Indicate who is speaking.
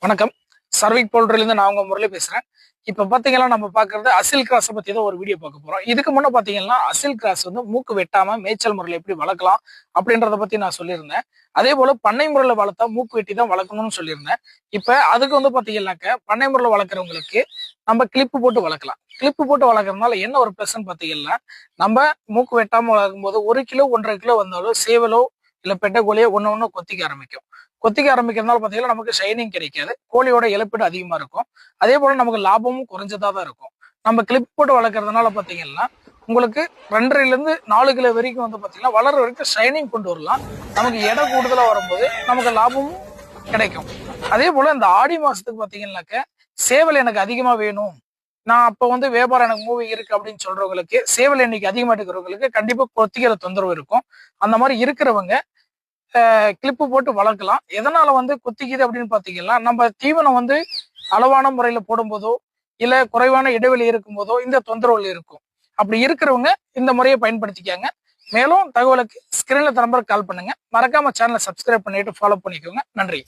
Speaker 1: வணக்கம். சர்விக் போல்ட்ரிலிருந்து நான் உங்க முரளி பேசுறேன். இப்ப பாத்தீங்கன்னா நம்ம பாக்குறது அசில் கிராஸ் பத்தி தான் ஒரு வீடியோ பார்க்க போறோம். இதுக்கு முன்ன பாத்தீங்கன்னா அசில் கிராஸ் வந்து மூக்கு வெட்டாம மேய்ச்சல் முறையில எப்படி வளர்க்கலாம் அப்படின்றத பத்தி நான் சொல்லியிருந்தேன். அதே போல பண்ணை முறையில வளர்த்தா மூக்கு வெட்டி தான் வளர்க்கணும்னு சொல்லியிருந்தேன். இப்ப அதுக்கு வந்து பாத்தீங்கன்னாக்க பண்ணை முறையில வளர்க்குறவங்களுக்கு நம்ம கிளிப்பு போட்டு வளர்க்கலாம். கிளிப்பு போட்டு வளர்க்கறதுனால என்ன ஒரு பிளஸ்ன்னு பாத்தீங்கன்னா, நம்ம மூக்கு வெட்டாம வளர்க்கும் போது 1 கிலோ 1.5 கிலோ வந்தாலும் சேவலோ இல்ல பெட்டை ஒண்ணு கொத்திக்க ஆரம்பிக்கும். கொத்திக்க ஆரம்பிக்கிறதுனால பாத்தீங்கன்னா நமக்கு ஷைனிங் கிடைக்காது. கோழியோட இழப்பீடு அதிகமா இருக்கும். அதே போல நமக்கு லாபமும் குறைஞ்சதா தான் இருக்கும். நம்ம கிளிப் போட்டு வளர்க்கறதுனால பாத்தீங்கன்னா உங்களுக்கு 2.5ல இருந்து 4 கிலோ வரைக்கும் வந்து பாத்தீங்கன்னா வளர வரைக்கும் ஷைனிங் கொண்டு வரலாம். நமக்கு எடை கூடுதலா வரும்போது நமக்கு லாபமும் கிடைக்கும். அதே போல இந்த ஆடி மாசத்துக்கு பாத்தீங்கன்னாக்க சேவல் எனக்கு அதிகமா வேணும். நான் அப்ப வந்து வியாபாரம் எனக்கு மூவிங் இருக்கு அப்படின்னு சொல்றவங்களுக்கு சேவல் எண்ணிக்கை அதிகமா இருக்கிறவங்களுக்கு கண்டிப்பா கொத்திக்கிற தொந்தரவு இருக்கும். அந்த மாதிரி இருக்கிறவங்க கிளிப்பு போட்டு வளர்க்கலாம். எதனால வந்து குத்திக்குது அப்படின்னு பாத்தீங்கன்னா நம்ம தீவனம் வந்து அளவான முறையில போடும்போதோ இல்ல குறைவான இடைவெளி இருக்கும் போதோ இந்த தொந்தரவுகள் இருக்கும். அப்படி இருக்கிறவங்க இந்த முறையை பயன்படுத்திக்காங்க. மேலும் தகவலுக்கு ஸ்கிரீன்ல நம்பருக்கு கால் பண்ணுங்க. மறக்காம சேனலை சப்ஸ்கிரைப் பண்ணிட்டு ஃபாலோ பண்ணிக்கோங்க. நன்றி.